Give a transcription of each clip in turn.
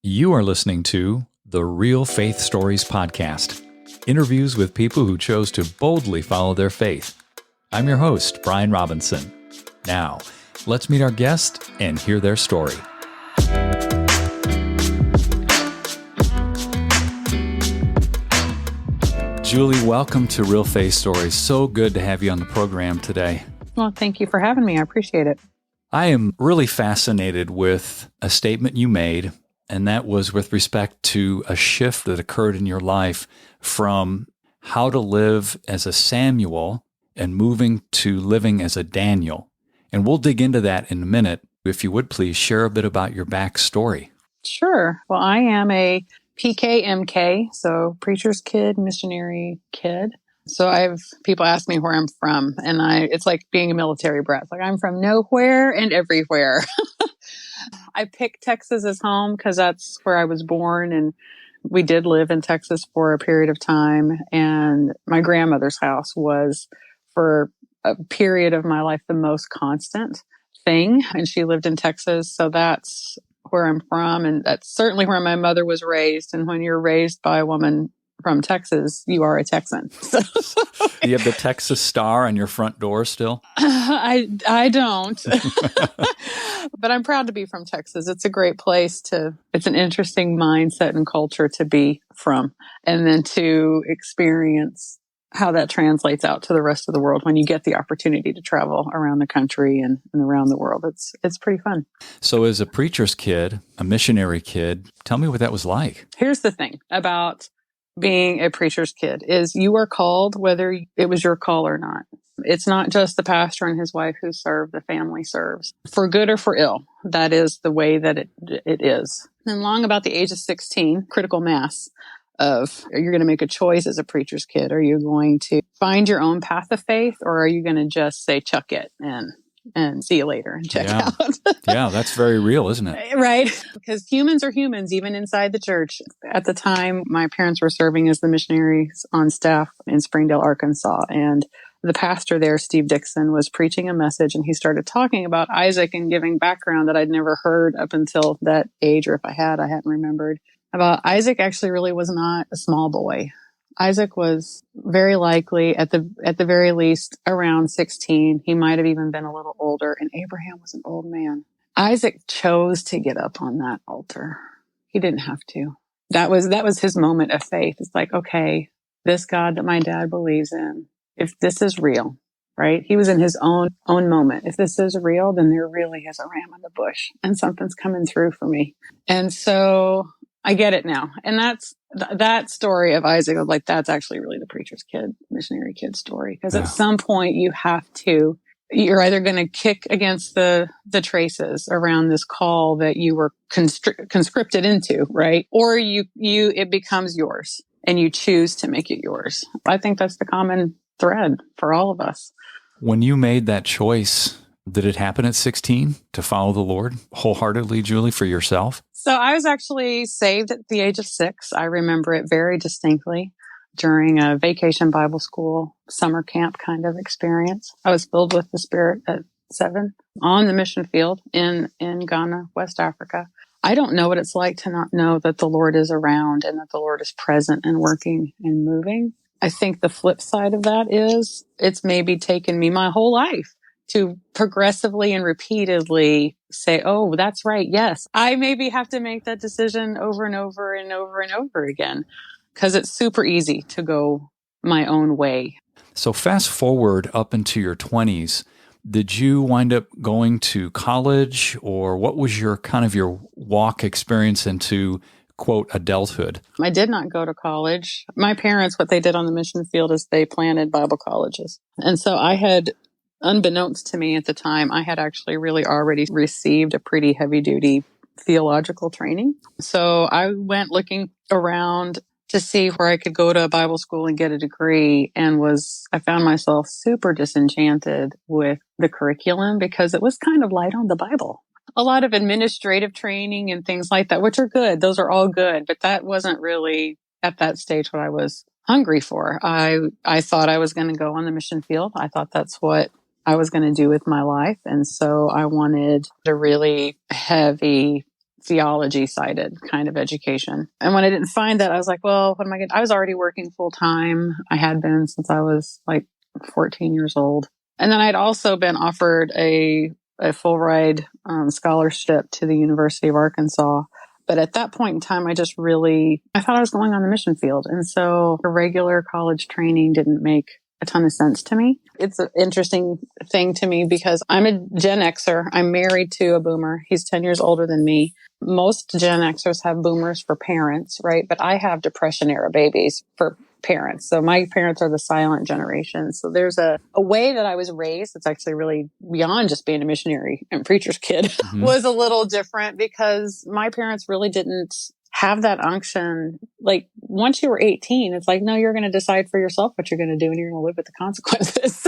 You are listening to the Real Faith Stories podcast, interviews with people who chose to boldly follow their faith. I'm your host, Brian Robinson. Now, let's meet our guest and hear their story. Julie, welcome to Real Faith Stories. So good to have you on the program today. Well, thank you for having me. I appreciate it. I am really fascinated with a statement you made, and that was with respect to a shift that occurred in your life from how to live as a Samuel and moving to living as a Daniel. And we'll dig into that in a minute. If you would please share a bit about your backstory. Sure. Well, I am a PKMK, so preacher's kid, missionary kid. So people ask me where I'm from, and it's like being a military brat. It's like I'm from nowhere and everywhere. I picked Texas as home because that's where I was born, and we did live in Texas for a period of time. And my grandmother's house was, for a period of my life, the most constant thing. And she lived in Texas, so that's where I'm from, and that's certainly where my mother was raised. And when you're raised by a woman from Texas, you are a Texan. So. Do you have the Texas star on your front door still? I don't, but I'm proud to be from Texas. It's a great place it's an interesting mindset and culture to be from, and then to experience how that translates out to the rest of the world when you get the opportunity to travel around the country and around the world. It's pretty fun. So as a preacher's kid, a missionary kid, tell me what that was like. Here's the thing about being a preacher's kid is you are called whether it was your call or not. It's not just the pastor and his wife who serve, the family serves. For good or for ill, that is the way that it is. And long about the age of 16, critical mass of, you're going to make a choice as a preacher's kid. Are you going to find your own path of faith, or are you going to just say, chuck it and see you later and check out? Yeah, that's very real, isn't it? Right. Because humans are humans, even inside the church. At the time, my parents were serving as the missionaries on staff in Springdale, Arkansas. And the pastor there, Steve Dixon, was preaching a message, and he started talking about Isaac and giving background that I'd never heard up until that age, or if I hadn't remembered. About Isaac actually really was not a small boy. Isaac was very likely, at the very least, around 16. He might have even been a little older, and Abraham was an old man. Isaac chose to get up on that altar. He didn't have to. That was his moment of faith. It's like, okay, this God that my dad believes in, if this is real, right? He was in his own moment. If this is real, then there really is a ram in the bush, and something's coming through for me. And so I get it now. And that story of Isaac, like, that's actually really the preacher's kid, missionary kid story. Because at some point you're either going to kick against the traces around this call that you were conscripted into, right? Or it becomes yours and you choose to make it yours. I think that's the common thread for all of us. When you made that choice, did it happen at 16 to follow the Lord wholeheartedly, Julie, for yourself? So I was actually saved at the age of 6. I remember it very distinctly during a vacation Bible school summer camp kind of experience. I was filled with the Spirit at 7 on the mission field in Ghana, West Africa. I don't know what it's like to not know that the Lord is around and that the Lord is present and working and moving. I think the flip side of that is it's maybe taken me my whole life to progressively and repeatedly say, oh, that's right, yes. I maybe have to make that decision over and over and over and over again, because it's super easy to go my own way. So fast forward up into your 20s, did you wind up going to college, or what was your walk experience into, quote, adulthood? I did not go to college. My parents, what they did on the mission field is they planted Bible colleges. And so I had, unbeknownst to me at the time, I had actually really already received a pretty heavy-duty theological training. So I went looking around to see where I could go to a Bible school and get a degree, and I found myself super disenchanted with the curriculum because it was kind of light on the Bible. A lot of administrative training and things like that, which are good. Those are all good, but that wasn't really at that stage what I was hungry for. I thought I was going to go on the mission field. I thought that's what I was going to do with my life. And so I wanted a really heavy theology sided kind of education. And when I didn't find that, I was like, well, what am I going to, I was already working full time. I had been since I was like 14 years old. And then I'd also been offered a full ride scholarship to the University of Arkansas. But at that point in time, I thought I was going on the mission field. And so a regular college training didn't make a ton of sense to me. It's an interesting thing to me because I'm a Gen Xer. I'm married to a boomer. He's 10 years older than me. Most Gen Xers have boomers for parents, right? But I have Depression era babies for parents. So my parents are the silent generation. So there's a way that I was raised. It's actually really beyond just being a missionary and preacher's kid was a little different because my parents really didn't have that unction. Like once you were 18, it's like, no, you're going to decide for yourself what you're going to do and you're going to live with the consequences.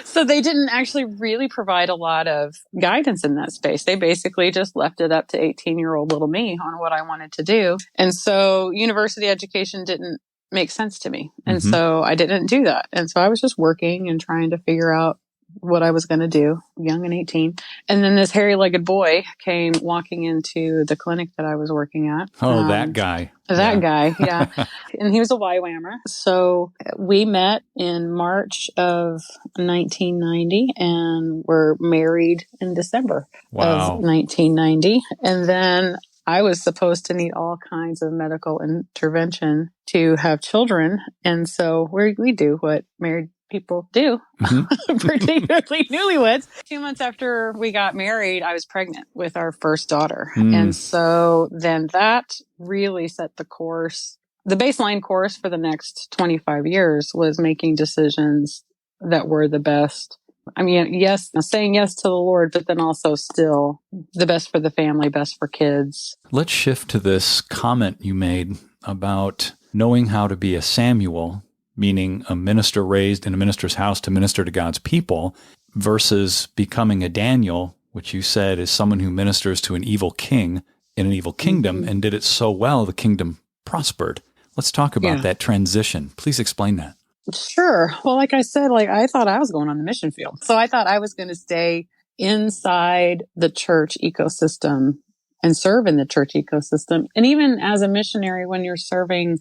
So they didn't actually really provide a lot of guidance in that space. They basically just left it up to 18-year-old little me on what I wanted to do. And so university education didn't make sense to me. And so I didn't do that. And so I was just working and trying to figure out what I was going to do, young and 18. And then this hairy-legged boy came walking into the clinic that I was working at. Oh, that guy. That guy, yeah. And he was a YWAMer. So we met in March of 1990 and were married in December of 1990. And then I was supposed to need all kinds of medical intervention to have children. And so we do what married people do, particularly newlyweds. 2 months after we got married, I was pregnant with our first daughter. And so then that really set the course. The baseline course for the next 25 years was making decisions that were the best. I mean, yes, saying yes to the Lord, but then also still the best for the family, best for kids. Let's shift to this comment you made about knowing how to be a Samuel, meaning a minister raised in a minister's house to minister to God's people, versus becoming a Daniel, which you said is someone who ministers to an evil king in an evil kingdom and did it so well the kingdom prospered. Let's talk about that transition. Please explain that. Sure. Well, like I said, I thought I was going on the mission field. So I thought I was going to stay inside the church ecosystem and serve in the church ecosystem. And even as a missionary, when you're serving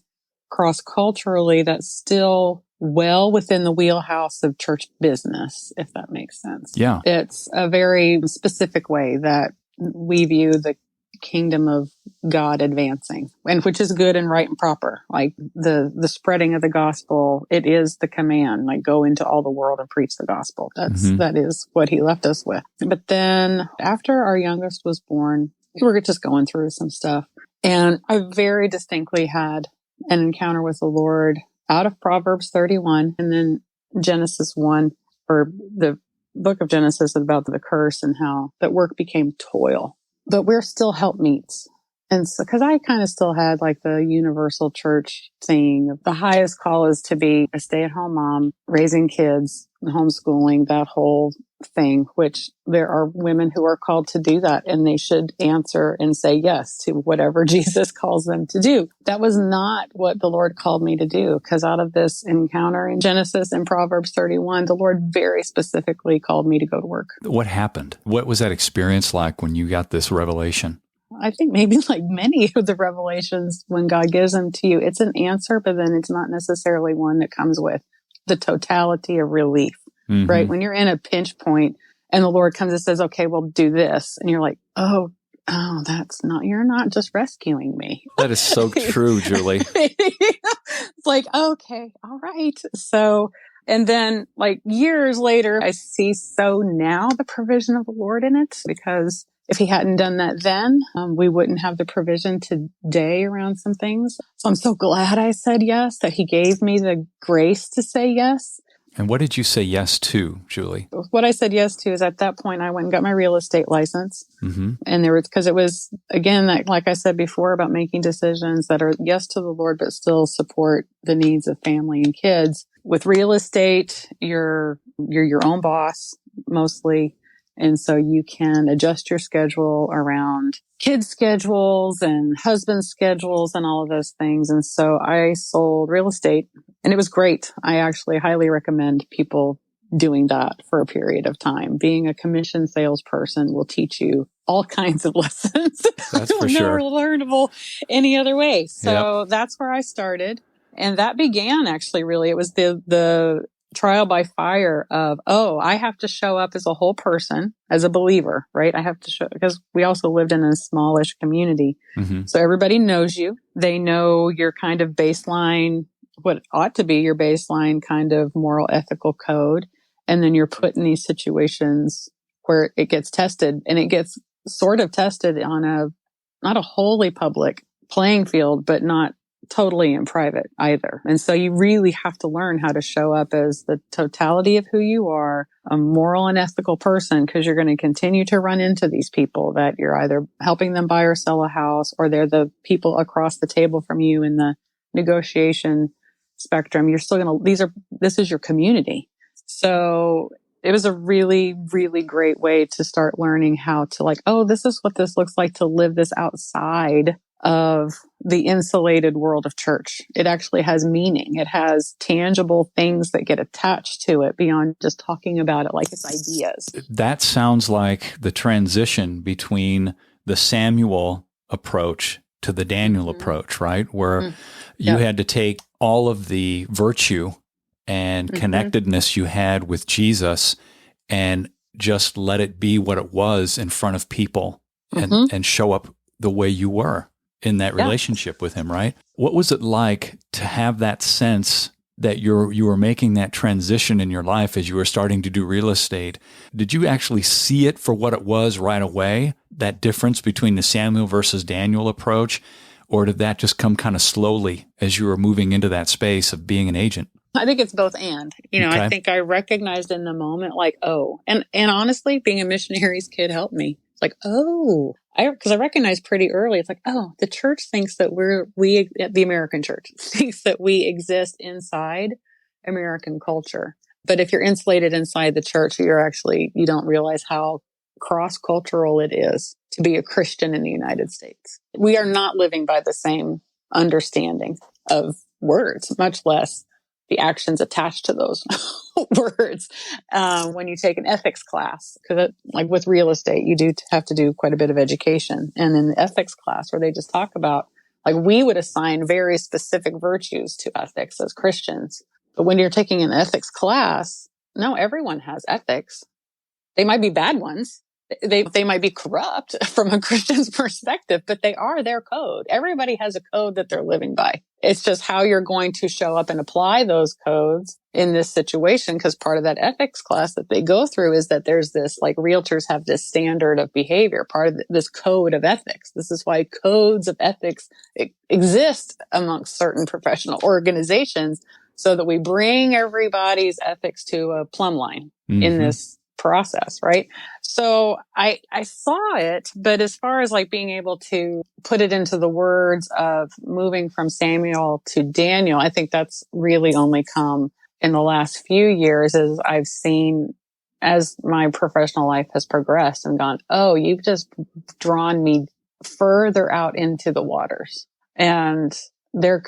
cross-culturally, that's still well within the wheelhouse of church business, if that makes sense. Yeah. It's a very specific way that we view the kingdom of God advancing, and which is good and right and proper. Like the spreading of the gospel, it is the command, like go into all the world and preach the gospel. That is what he left us with. But then after our youngest was born, we were just going through some stuff. And I very distinctly had an encounter with the Lord out of Proverbs 31 and then Genesis 1, or the book of Genesis about the curse and how that work became toil. But we're still helpmeets. And so, cause I kind of still had like the universal church thing of the highest call is to be a stay-at-home mom, raising kids, homeschooling, that whole thing, which there are women who are called to do that and they should answer and say yes to whatever Jesus calls them to do. That was not what the Lord called me to do, because out of this encounter in Genesis and Proverbs 31, the Lord very specifically called me to go to work. What happened? What was that experience like when you got this revelation? I think maybe like many of the revelations, when God gives them to you, it's an answer, but then it's not necessarily one that comes with the totality of relief, right? When you're in a pinch point and the Lord comes and says, okay, well, do this. And you're like, oh, you're not just rescuing me. That is so true, Julie. It's like, okay, all right. So, and then like years later, I see now the provision of the Lord in it, because if he hadn't done that then, we wouldn't have the provision today around some things. So I'm so glad I said yes, that he gave me the grace to say yes. And what did you say yes to, Julie? What I said yes to is at that point, I went and got my real estate license. And because it was, again, like I said before, about making decisions that are yes to the Lord, but still support the needs of family and kids. With real estate, you're your own boss mostly. And so you can adjust your schedule around kids' schedules and husband schedules and all of those things. And so I sold real estate and it was great. I actually highly recommend people doing that for a period of time. Being a commission salesperson will teach you all kinds of lessons That's for never sure. learnable any other way. So Yep. that's where I started. And that began actually really, it was the trial by fire of, oh, I have to show up as a whole person, as a believer, right? I have to show, because we also lived in a smallish community. Mm-hmm. So everybody knows you. They know your kind of baseline, what ought to be your baseline kind of moral ethical code. And then you're put in these situations where it gets tested, and it gets sort of tested on not a wholly public playing field, but not totally in private either. And so you really have to learn how to show up as the totality of who you are, a moral and ethical person, because you're going to continue to run into these people that you're either helping them buy or sell a house, or they're the people across the table from you in the negotiation spectrum. You're still going to, this is your community. So it was a really, really great way to start learning how to like, oh, this is what this looks like to live this outside of the insulated world of church. It actually has meaning. It has tangible things that get attached to it beyond just talking about it like it's ideas. That sounds like the transition between the Samuel approach to the Daniel approach, right? Where you had to take all of the virtue and connectedness you had with Jesus and just let it be what it was in front of people and show up the way you were in that relationship with him, right? What was it like to have that sense that you were making that transition in your life as you were starting to do real estate? Did you actually see it for what it was right away, that difference between the Samuel versus Daniel approach? Or did that just come kind of slowly as you were moving into that space of being an agent? I think it's both and. I think I recognized in the moment, like, oh, and honestly, being a missionary's kid helped me. It's like, oh, because I recognized pretty early, it's like, oh, the church thinks that the American church thinks that we exist inside American culture. But if you're insulated inside the church, you don't realize how cross-cultural it is to be a Christian in the United States. We are not living by the same understanding of words, much less the actions attached to those words. When you take an ethics class, because like with real estate, you do have to do quite a bit of education. And in the ethics class, where they just talk about, like, we would assign very specific virtues to ethics as Christians. But when you're taking an ethics class, no, everyone has ethics. They might be bad ones. They might be corrupt from a Christian's perspective, but they are their code. Everybody has a code that they're living by. It's just how you're going to show up and apply those codes in this situation, because part of that ethics class that they go through is that there's this, like, realtors have this standard of behavior, part of this code of ethics. This is why codes of ethics exist amongst certain professional organizations, so that we bring everybody's ethics to a plumb line in this process, right? So I saw it, but as far as like being able to put it into the words of moving from Samuel to Daniel, I think that's really only come in the last few years, as I've seen as my professional life has progressed and gone, oh, you've just drawn me further out into the waters. And there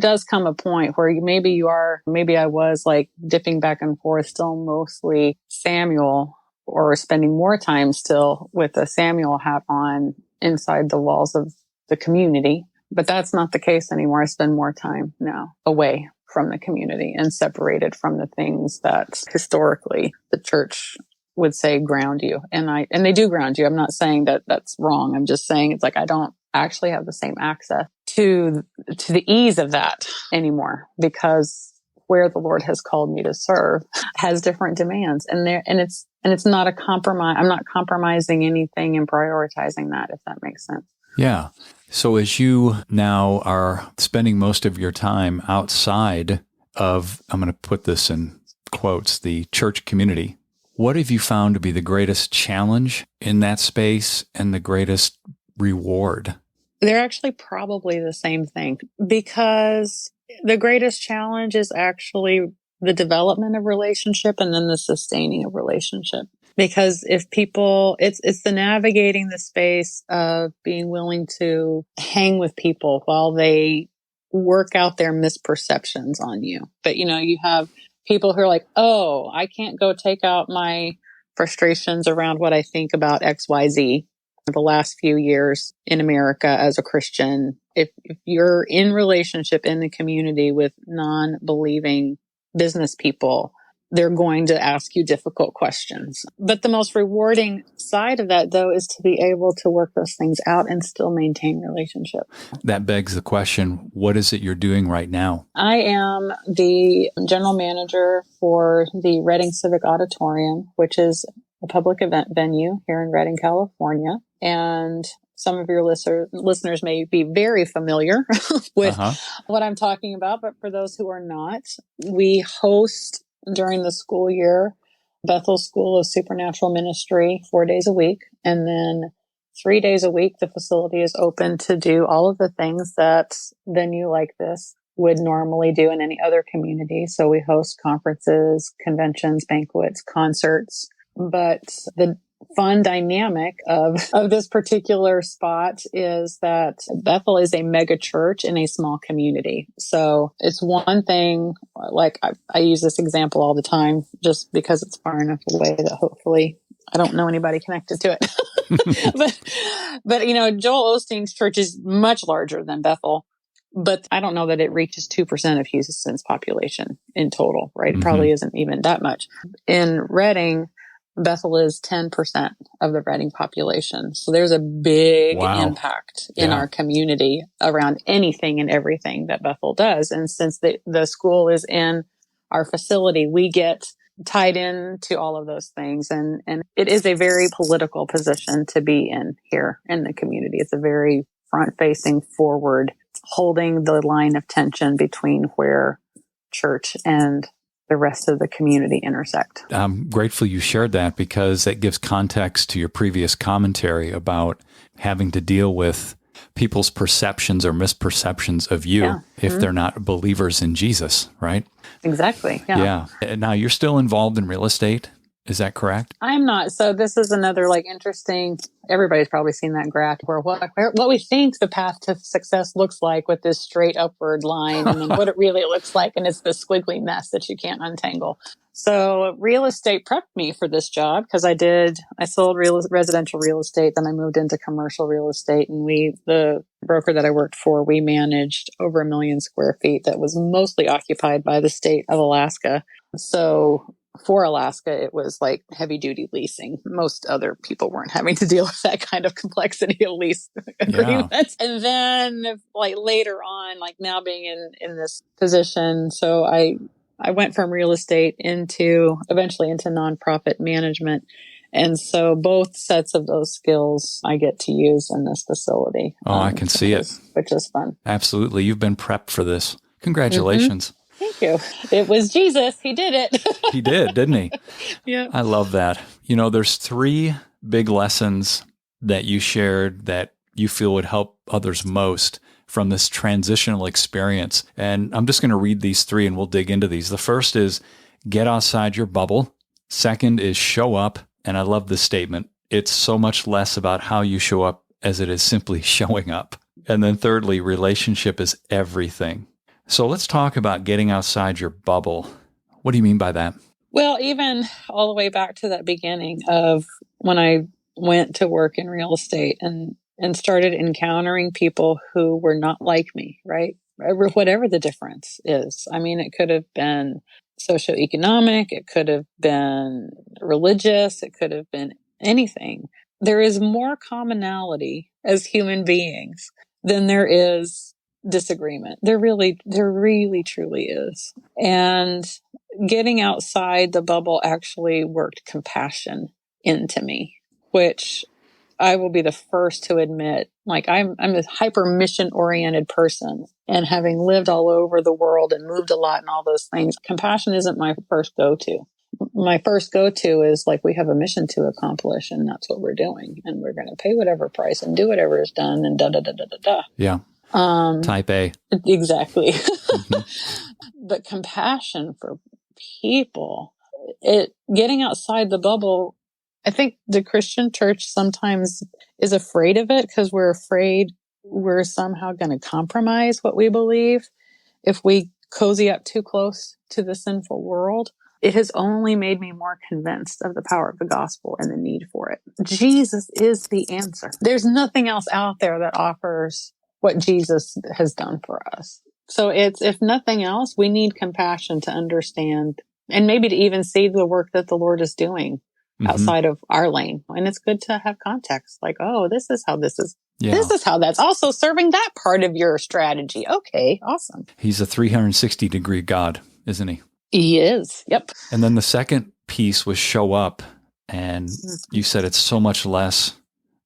does come a point where maybe I was like dipping back and forth, still mostly Samuel, or spending more time still with the Samuel hat on inside the walls of the community. But that's not the case anymore. I spend more time now away from the community and separated from the things that historically the church would say ground you. And they do ground you. I'm not saying that that's wrong. I'm just saying it's like I don't actually have the same access to the ease of that anymore, because where the Lord has called me to serve has different demands, and it's not a compromise. I'm not compromising anything in prioritizing that, if that makes sense. Yeah. So as you now are spending most of your time outside of, I'm going to put this in quotes, the church community, what have you found to be the greatest challenge in that space and the greatest reward? They're actually probably the same thing, because the greatest challenge is actually the development of relationship and then the sustaining of relationship. Because if people, it's the navigating the space of being willing to hang with people while they work out their misperceptions on you. But, you have people who are like, oh, I can't go take out my frustrations around what I think about XYZ. The last few years in America as a Christian, if you're in relationship in the community with non-believing business people, they're going to ask you difficult questions. But the most rewarding side of that, though, is to be able to work those things out and still maintain relationship. That begs the question, what is it you're doing right now? I am the general manager for the Redding Civic Auditorium, which is a public event venue here in Redding, California. And some of your listeners may be very familiar with what I'm talking about, but for those who are not, we host during the school year Bethel School of Supernatural Ministry 4 days a week. And then 3 days a week, the facility is open to do all of the things that venue like this would normally do in any other community. So we host conferences, conventions, banquets, concerts. But the fun dynamic of this particular spot is that Bethel is a mega church in a small community. So it's one thing, like I use this example all the time just because it's far enough away that hopefully I don't know anybody connected to it. but you know, Joel Osteen's church is much larger than Bethel, but I don't know that it reaches 2% of Houston's population in total, right? It probably isn't even that much. In Redding, Bethel is 10% of the Redding population. So there's a big impact in our community around anything and everything that Bethel does. And since the school is in our facility, we get tied into all of those things. And it is a very political position to be in here in the community. It's a very front-facing, forward, holding the line of tension between where church and the rest of the community intersect. I'm grateful you shared that because that gives context to your previous commentary about having to deal with people's perceptions or misperceptions of you if they're not believers in Jesus, right? Exactly. Yeah. Now, you're still involved in real estate. Is that correct? I'm not. So this is another interesting, everybody's probably seen that graph where what we think the path to success looks like with this straight upward line and then what it really looks like. And it's this squiggly mess that you can't untangle. So real estate prepped me for this job because I sold residential real estate. Then I moved into commercial real estate and the broker that I worked for, we managed over 1 million square feet that was mostly occupied by the state of Alaska. So for Alaska, it was like heavy duty leasing. Most other people weren't having to deal with that kind of complexity of lease agreements. And then later on, now being in this position, so I went from real estate eventually into nonprofit management. And so both sets of those skills I get to use in this facility. Oh, I can see it. Which is fun. Absolutely. You've been prepped for this. Congratulations. Thank you. It was Jesus. He did it. He did, didn't he? Yeah. I love that. There's 3 big lessons that you shared that you feel would help others most from this transitional experience. And I'm just going to read these 3 and we'll dig into these. The first is get outside your bubble. Second is show up. And I love this statement. It's so much less about how you show up as it is simply showing up. And then thirdly, relationship is everything. So let's talk about getting outside your bubble. What do you mean by that? Well, even all the way back to that beginning of when I went to work in real estate and started encountering people who were not like me, right? Whatever the difference is. I mean, it could have been socioeconomic, it could have been religious, it could have been anything. There is more commonality as human beings than there is disagreement. There really truly is. And getting outside the bubble actually worked compassion into me, which I will be the first to admit, I'm a hyper mission oriented person, and having lived all over the world and moved a lot and all those things, compassion isn't my first go-to. My first go-to is we have a mission to accomplish and that's what we're doing. And we're going to pay whatever price and do whatever is done and da-da-da-da-da-da. Yeah. Type A. Exactly. But compassion for people, getting outside the bubble, I think the Christian church sometimes is afraid of it because we're afraid we're somehow going to compromise what we believe if we cozy up too close to the sinful world. It has only made me more convinced of the power of the gospel and the need for it. Jesus is the answer. There's nothing else out there that offers what Jesus has done for us. So if nothing else, we need compassion to understand and maybe to even see the work that the Lord is doing outside of our lane. And it's good to have context like, oh, this is how this is. Yeah. This is how that's also serving that part of your strategy. Okay, awesome. He's a 360-degree God, isn't he? He is. Yep. And then the second piece was show up. And you said it's so much less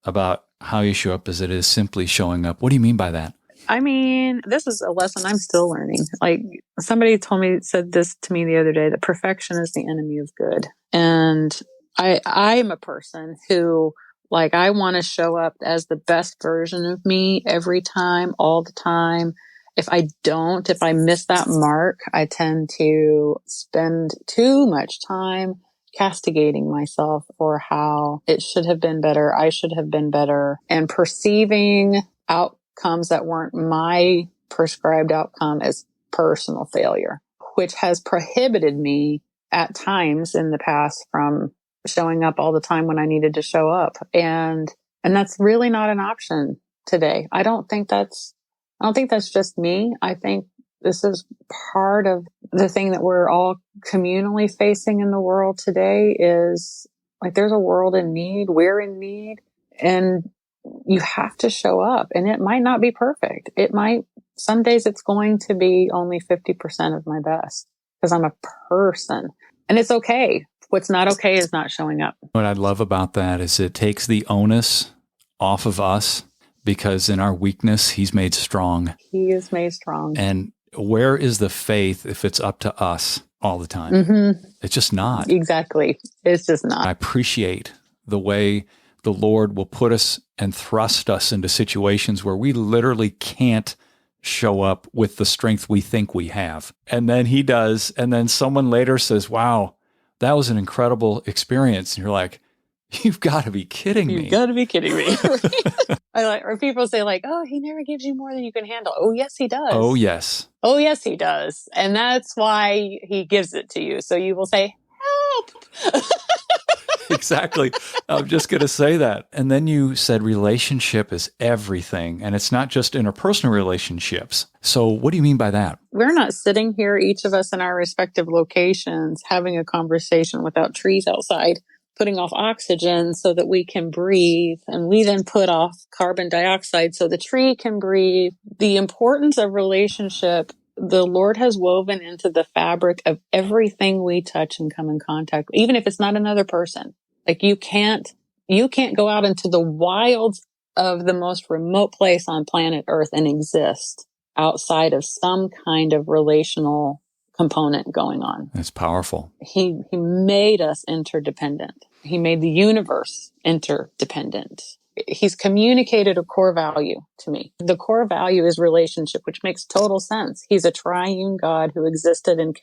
about how you show up as it is simply showing up. What do you mean by that? I mean, this is a lesson I'm still learning. Like somebody said this to me the other day, that perfection is the enemy of good. And I am a person who, like, I want to show up as the best version of me every time, all the time. If I miss that mark, I tend to spend too much time castigating myself for how it should have been better, I should have been better, and perceiving outcomes that weren't my prescribed outcome as personal failure, which has prohibited me at times in the past from showing up all the time when I needed to show up. And that's really not an option today. I don't think that's just me. I think this is part of the thing that we're all communally facing in the world today is like, there's a world in need. We're in need, and you have to show up, and it might not be perfect. Some days it's going to be only 50% of my best because I'm a person, and it's okay. What's not okay is not showing up. What I love about that is it takes the onus off of us, because in our weakness, he's made strong. He is made strong. And where is the faith if it's up to us all the time? It's just not. Exactly. It's just not. I appreciate the way the Lord will put us and thrust us into situations where we literally can't show up with the strength we think we have. And then he does. And then someone later says, wow, that was an incredible experience. And you're like, you've got to be kidding me. You've got to be kidding me. Or people say like, oh, he never gives you more than you can handle. Oh, yes, he does. Oh, yes. Oh, yes, he does. And that's why he gives it to you. So you will say, help. Exactly. I'm just going to say that. And then you said relationship is everything. And it's not just interpersonal relationships. So what do you mean by that? We're not sitting here, each of us in our respective locations, having a conversation without trees outside, putting off oxygen so that we can breathe. And we then put off carbon dioxide so the tree can breathe. The importance of relationship, the Lord has woven into the fabric of everything we touch and come in contact with, even if it's not another person. Like you can't go out into the wilds of the most remote place on planet Earth and exist outside of some kind of relational component going on. That's powerful. He made us interdependent. He made the universe interdependent. He's communicated a core value to me. The core value is relationship, which makes total sense. He's a triune God who existed in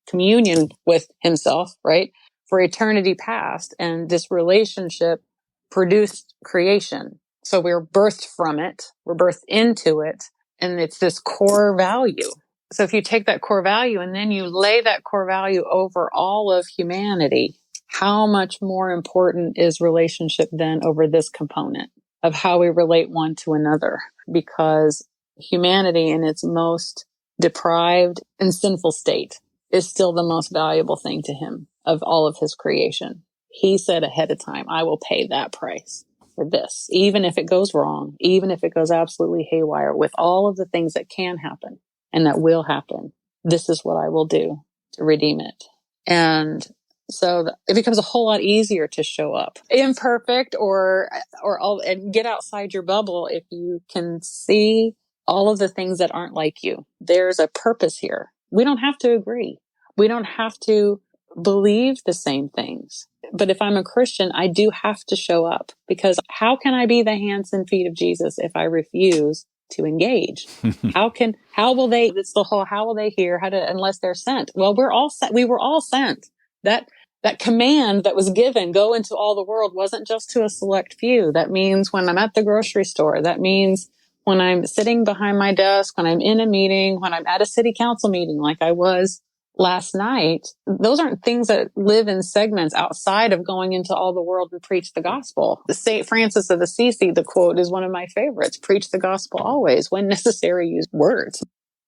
communion with himself, right, for eternity past. And this relationship produced creation. So we're birthed from it. We're birthed into it. And it's this core value. So if you take that core value and then you lay that core value over all of humanity, how much more important is relationship then over this component of how we relate one to another? Because humanity in its most deprived and sinful state is still the most valuable thing to him of all of his creation. He said ahead of time, I will pay that price for this, even if it goes wrong, even if it goes absolutely haywire, with all of the things that can happen and that will happen. This is what I will do to redeem it. And so it becomes a whole lot easier to show up imperfect and get outside your bubble if you can see all of the things that aren't like you. There's a purpose here. We don't have to agree. We don't have to believe the same things. But if I'm a Christian, I do have to show up, because how can I be the hands and feet of Jesus if I refuse to engage? How will they, it's the whole, how will they hear unless they're sent? Well, we were all sent. That command that was given, go into all the world, wasn't just to a select few. That means when I'm at the grocery store. That means when I'm sitting behind my desk, when I'm in a meeting, when I'm at a city council meeting like I was last night, those aren't things that live in segments outside of going into all the world and preach the gospel. The St. Francis of Assisi, the quote is one of my favorites: preach the gospel always, when necessary, use words.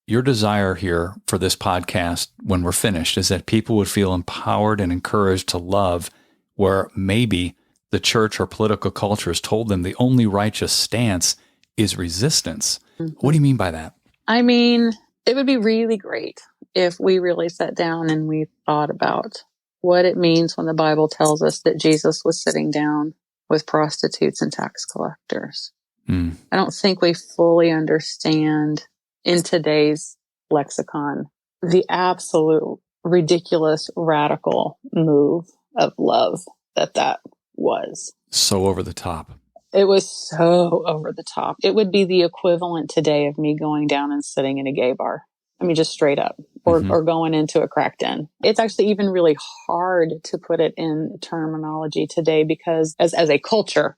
Your desire here for this podcast, when we're finished, is that people would feel empowered and encouraged to love where maybe the church or political culture has told them the only righteous stance is resistance. Mm-hmm. What do you mean by that? I mean, it would be really great if we really sat down and we thought about what it means when the Bible tells us that Jesus was sitting down with prostitutes and tax collectors. I don't think we fully understand in today's lexicon the absolute ridiculous, radical move of love that was. So over the top. It was so over the top. It would be the equivalent today of me going down and sitting in a gay bar. I mean, just straight up, or going into a crack den. It's actually even really hard to put it in terminology today because as a culture,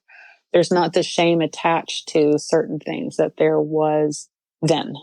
there's not the shame attached to certain things that there was then,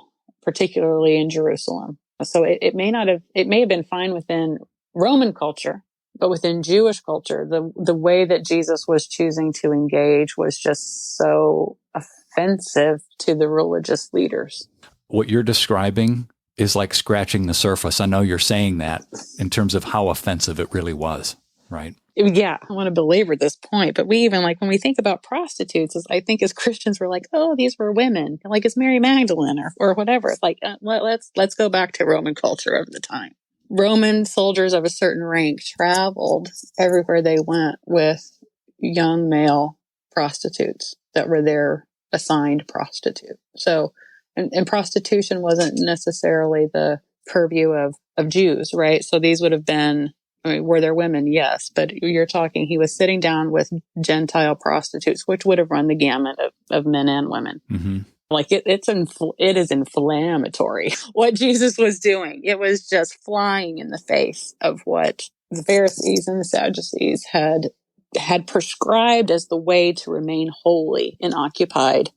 particularly in Jerusalem. So it may have been fine within Roman culture, but within Jewish culture, the way that Jesus was choosing to engage was just so offensive to the religious leaders. What you're describing is like scratching the surface. I know you're saying that in terms of how offensive it really was, right? Yeah, I want to belabor this point, but we even when we think about prostitutes, I think as Christians, we're like, oh, these were women, like it's Mary Magdalene or whatever. It's like, let's go back to Roman culture of the time. Roman soldiers of a certain rank traveled everywhere they went with young male prostitutes that were their assigned prostitute. So, and prostitution wasn't necessarily the purview of Jews, right? So these would have been, were there women? Yes. But you're talking, he was sitting down with Gentile prostitutes, which would have run the gamut of men and women. Mm-hmm. Like it is inflammatory what Jesus was doing. It was just flying in the face of what the Pharisees and the Sadducees had prescribed as the way to remain holy in occupied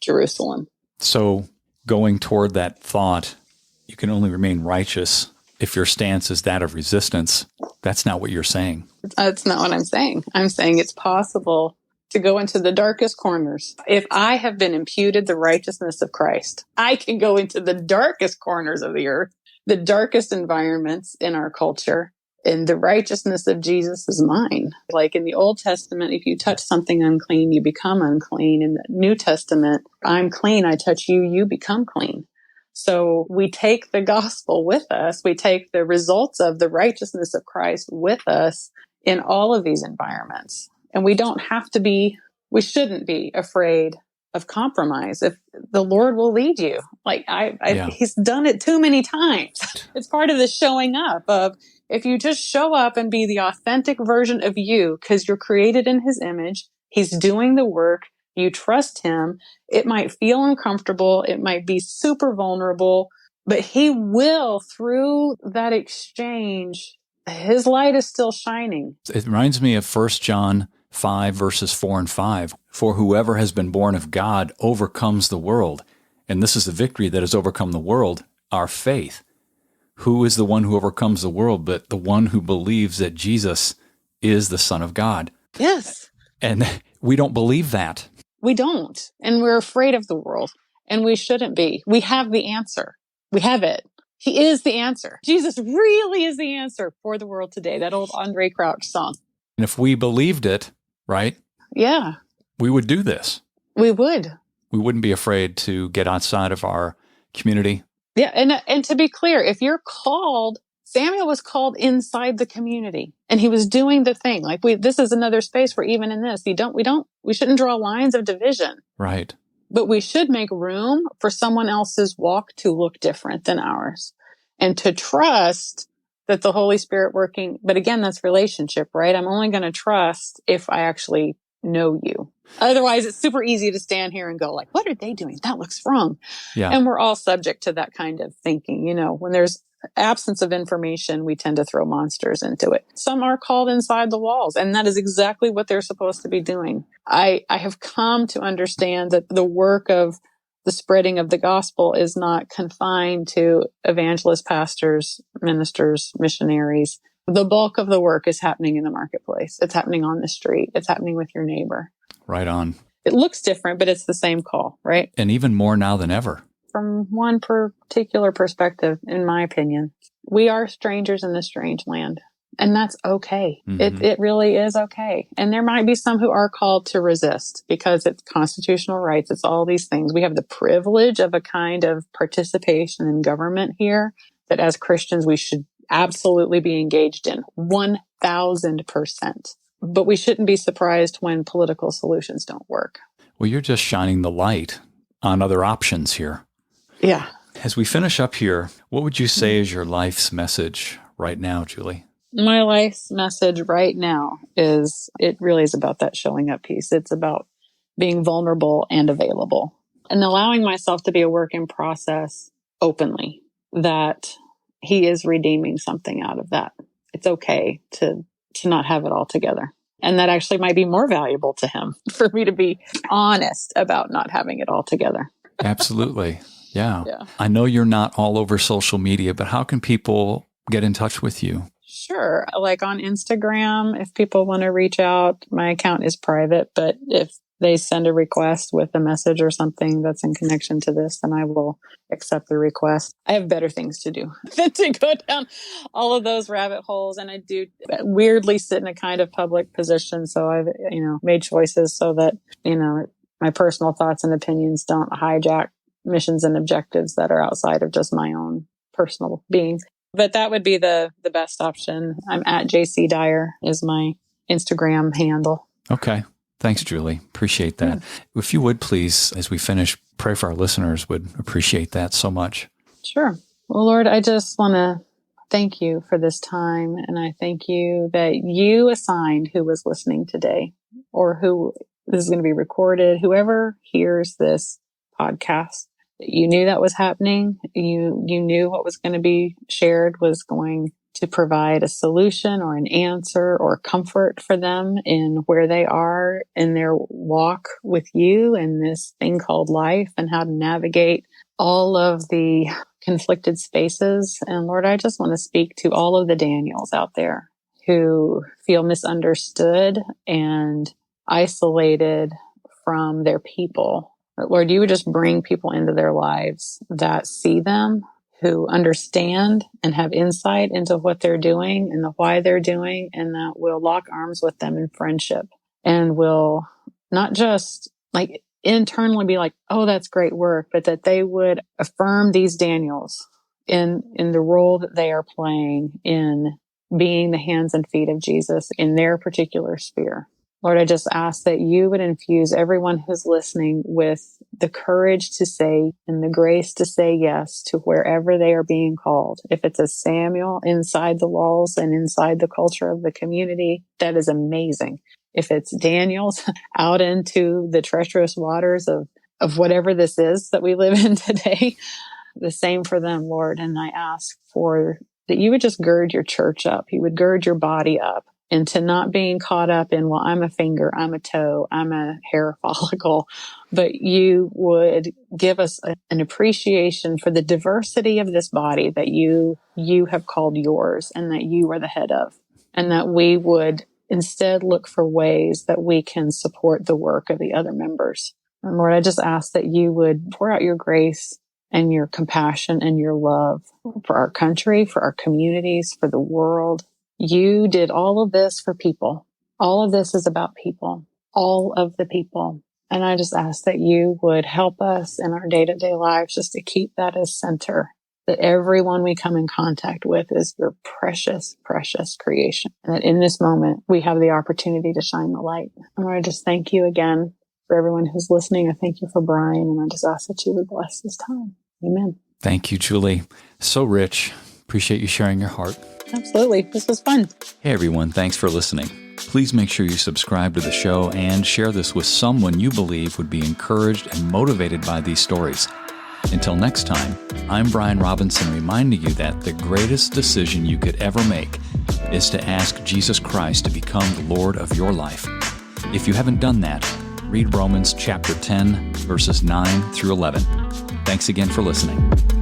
Jerusalem. So going toward that thought, you can only remain righteous if your stance is that of resistance. That's not what you're saying. That's not what I'm saying. I'm saying it's possible to go into the darkest corners. If I have been imputed the righteousness of Christ, I can go into the darkest corners of the earth, the darkest environments in our culture, and the righteousness of Jesus is mine. Like in the Old Testament, if you touch something unclean, you become unclean. In the New Testament, I'm clean, I touch you, you become clean. So we take the gospel with us. We take the results of the righteousness of Christ with us in all of these environments. And we shouldn't be afraid of compromise. If the Lord will lead you, He's done it too many times. It's part of the showing up of, if you just show up and be the authentic version of you, because you're created in his image, he's doing the work, you trust him. It might feel uncomfortable. It might be super vulnerable, but he will, through that exchange, his light is still shining. It reminds me of 1 John 5, verses 4 and 5. For whoever has been born of God overcomes the world. And this is the victory that has overcome the world, our faith. Who is the one who overcomes the world but the one who believes that Jesus is the Son of God? Yes. And we don't believe that. We don't. And we're afraid of the world. And we shouldn't be. We have the answer. We have it. He is the answer. Jesus really is the answer for the world today. That old Andre Crouch song. And if we believed it, right? Yeah. We would do this. We would. We wouldn't be afraid to get outside of our community. Yeah. And to be clear, if you're called, Samuel was called inside the community and he was doing the thing. Like this is another space where even in this, we shouldn't draw lines of division. Right. But we should make room for someone else's walk to look different than ours and to trust that the Holy Spirit working. But again, that's relationship, right? I'm only going to trust if I actually know you. Otherwise, it's super easy to stand here and go like, what are they doing? That looks wrong. Yeah. And we're all subject to that kind of thinking. When there's absence of information, we tend to throw monsters into it. Some are called inside the walls, and that is exactly what they're supposed to be doing. I have come to understand that the work of the spreading of the gospel is not confined to evangelists, pastors, ministers, missionaries. The bulk of the work is happening in the marketplace. It's happening on the street. It's happening with your neighbor. Right on. It looks different, but it's the same call, right? And even more now than ever. From one particular perspective, in my opinion, we are strangers in this strange land. And that's okay. Mm-hmm. It really is okay. And there might be some who are called to resist because it's constitutional rights. It's all these things. We have the privilege of a kind of participation in government here that as Christians, we should absolutely be engaged in 1,000%. But we shouldn't be surprised when political solutions don't work. Well, you're just shining the light on other options here. Yeah. As we finish up here, what would you say is your life's message right now, Julie? My life's message right now is, it really is about that showing up piece. It's about being vulnerable and available and allowing myself to be a work in process openly, that he is redeeming something out of that. It's okay to not have it all together. And that actually might be more valuable to him for me to be honest about not having it all together. Absolutely. Yeah. I know you're not all over social media, but how can people get in touch with you? Sure. Like on Instagram, if people want to reach out, my account is private, but if they send a request with a message or something that's in connection to this, then I will accept the request. I have better things to do than to go down all of those rabbit holes. And I do weirdly sit in a kind of public position. So I've, made choices so that, my personal thoughts and opinions don't hijack missions and objectives that are outside of just my own personal being. But that would be the best option. I'm at JC Dyer is my Instagram handle. Okay. Thanks, Julie. Appreciate that. If you would please, as we finish, pray for our listeners, would appreciate that so much. Sure. Well, Lord, I just want to thank you for this time. And I thank you that you assigned who was listening today or who this is going to be recorded, whoever hears this podcast. You knew that was happening. You knew what was going to be shared was going to provide a solution or an answer or comfort for them in where they are in their walk with you in this thing called life and how to navigate all of the conflicted spaces. And Lord, I just want to speak to all of the Daniels out there who feel misunderstood and isolated from their people. Lord, you would just bring people into their lives that see them, who understand and have insight into what they're doing and the why they're doing, and that will lock arms with them in friendship and will not just like internally be like, oh, that's great work, but that they would affirm these Daniels in the role that they are playing in being the hands and feet of Jesus in their particular sphere. Lord, I just ask that you would infuse everyone who's listening with the courage to say and the grace to say yes to wherever they are being called. If it's a Samuel inside the walls and inside the culture of the community, that is amazing. If it's Daniel's out into the treacherous waters of whatever this is that we live in today, the same for them, Lord. And I ask for that you would just gird your church up. You would gird your body up. Into not being caught up in, well, I'm a finger, I'm a toe, I'm a hair follicle, but you would give us an appreciation for the diversity of this body that you have called yours and that you are the head of, and that we would instead look for ways that we can support the work of the other members. And Lord, I just ask that you would pour out your grace and your compassion and your love for our country, for our communities, for the world. You did all of this for people. All of this is about people, all of the people. And I just ask that you would help us in our day-to-day lives just to keep that as center, that everyone we come in contact with is your precious, precious creation. And that in this moment, we have the opportunity to shine the light. And I just thank you again for everyone who's listening. I thank you for Brian, and I just ask that you would bless this time. Amen. Thank you, Julie. So rich. Appreciate you sharing your heart. Absolutely. This was fun. Hey, everyone. Thanks for listening. Please make sure you subscribe to the show and share this with someone you believe would be encouraged and motivated by these stories. Until next time, I'm Brian Robinson reminding you that the greatest decision you could ever make is to ask Jesus Christ to become the Lord of your life. If you haven't done that, read Romans chapter 10, verses 9 through 11. Thanks again for listening.